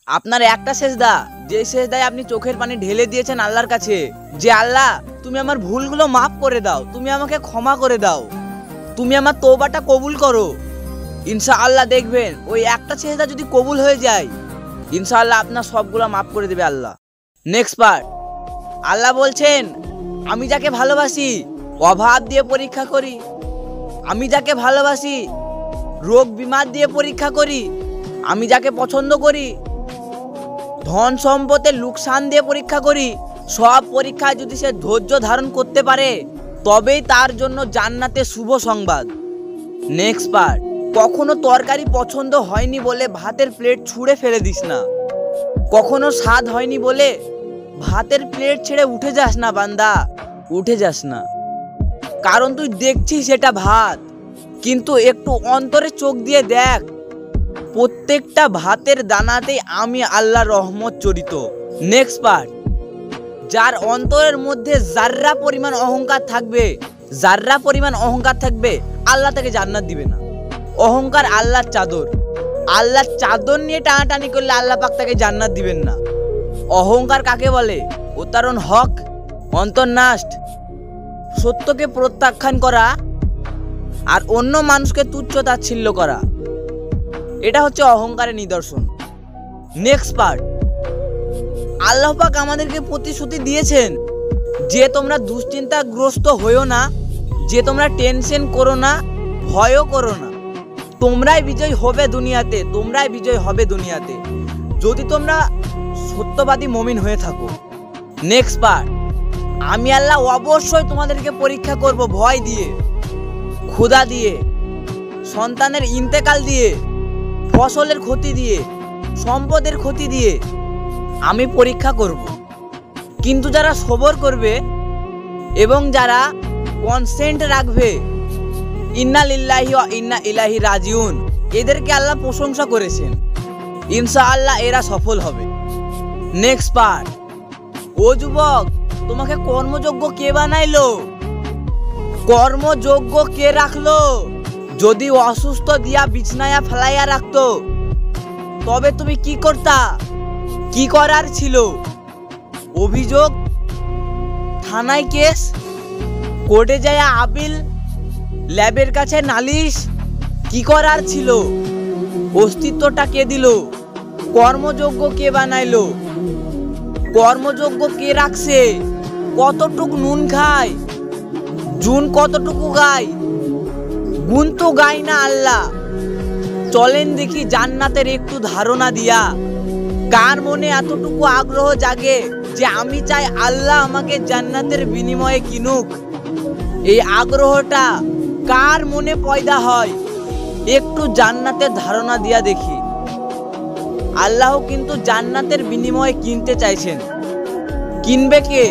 আপনার একটা সেজদা, যে সেজদায় আপনি চোখের পানি ঢেলে দিয়েছেন আল্লাহর কাছে, যে আল্লাহ তুমি আমার ভুলগুলো মাফ করে দাও, তুমি আমাকে ক্ষমা করে দাও, তুমি আমার তওবাটা কবুল করো। ইনশাআল্লাহ দেখবেন ওই একটা সেজদা যদি কবুল হয়ে যায়, ইনশাআল্লাহ আপনার সবগুলো মাফ করে দেবে আল্লাহ। নেক্সট পার্ট, আল্লাহ বলছেন আমি যাকে ভালোবাসি অভাব দিয়ে পরীক্ষা করি, আমি যাকে ভালোবাসি রোগ বিমার দিয়ে পরীক্ষা করি, আমি যাকে পছন্দ করি ধন সম্পদের লোকসান দিয়ে পরীক্ষা করি। সব পরীক্ষায় যদি সে ধৈর্য ধারণ করতে পারে তবেই তার জন্য জান্নাতে শুভ সংবাদ। নেক্সট পার্ট, কখনো তরকারি পছন্দ হয়নি বলে ভাতের প্লেট ছুঁড়ে ফেলে দিস না, কখনো স্বাদ হয়নি বলে ভাতের প্লেট ছেড়ে উঠে যাস না বান্দা, উঠে যাস না। কারণ তুই দেখছিস সেটা ভাত, কিন্তু একটু অন্তরে চোখ দিয়ে দেখ, প্রত্যেকটা ভাতের দানাতেই আমি আল্লাহর রহমত জড়িত। নেক্সট পার্ট, যার অন্তরের মধ্যে জাররা পরিমাণ অহংকার থাকবে, জাররা পরিমাণ অহংকার থাকবে, আল্লাহ তাকে জান্নাত দিবে না। অহংকার আল্লাহর চাদর, আল্লাহর চাদর নিয়ে টানাটানি করলে আল্লাহ পাক তাকে জান্নাত দিবেন না। অহংকার কাকে বলে? উত্তরণ হক, অন্তর্নাষ্ট, সত্যকে প্রত্যাখ্যান করা আর অন্য মানুষকে তুচ্ছ তাচ্ছিল্য করা, এটা হচ্ছে অহংকারের নিদর্শন। নেক্সট পার্ট, আল্লাহ পাক আমাদেরকে প্রতিশ্রুতি দিয়েছেন যে তোমরা দুশ্চিন্তাগ্রস্ত হইও না, যে তোমরা টেনশন করো না, ভয়ও করো না, তোমরাই বিজয় হবে দুনিয়াতে, তোমরাই বিজয় হবে দুনিয়াতে যদি তোমরা সত্যবাদী মুমিন হয়ে থাকো। নেক্সট পার্ট, আমি আল্লাহ অবশ্যই তোমাদেরকে পরীক্ষা করব, ভয় দিয়ে, ক্ষুধা দিয়ে, সন্তানের ইন্তেকাল দিয়ে, ফসলের ক্ষতি দিয়ে, সম্পদের ক্ষতি দিয়ে আমি পরীক্ষা করব। কিন্তু যারা সবর করবে এবং যারা কনসেন্ট রাখবে, ইন্না লিল্লাহি ওয়া ইন্না ইলাইহি রাজিউন, এদেরকে আল্লাহ প্রশংসা করেছেন, ইনশাআল্লাহ এরা সফল হবে। নেক্সট পার্ট, ও যুবক, তোমাকে কর্মযোগ্য কে বানাইলো? কর্মযোগ্য কে রাখলো? যদি অসুস্থ দিয়া বিছনায়া ফেলাইয়া রাখতো তবে তুমি কি করতা? কি করার ছিল? অভিযোগ, থানায় কেস, কোর্টে যায় আপিল, ল্যাবের কাছে নালিশ, কি করার ছিল? অস্তিত্বটা কে দিল? কর্মযোগ্য কে বানাইলো? কর্মযোগ্য কে রাখছে? কতটুক নুন খায়, জুন কতটুকু গায়, গুণ তো গায় না আল্লাহ। চলেন দেখি জান্নাতের একটু ধারণা দিয়া, কার মনে এতটুকু আগ্রহ জাগে যে আমি চাই আল্লাহ আমাকে জান্নাতের বিনিময়ে কিনুক? এই আগ্রহটা কার মনে পয়দা হয়? একটু জান্নাতের ধারণা দিয়া দেখি। আল্লাহ কিন্তু জান্নাতের বিনিময়ে কিনতে চাইছেন। কিনবে কে?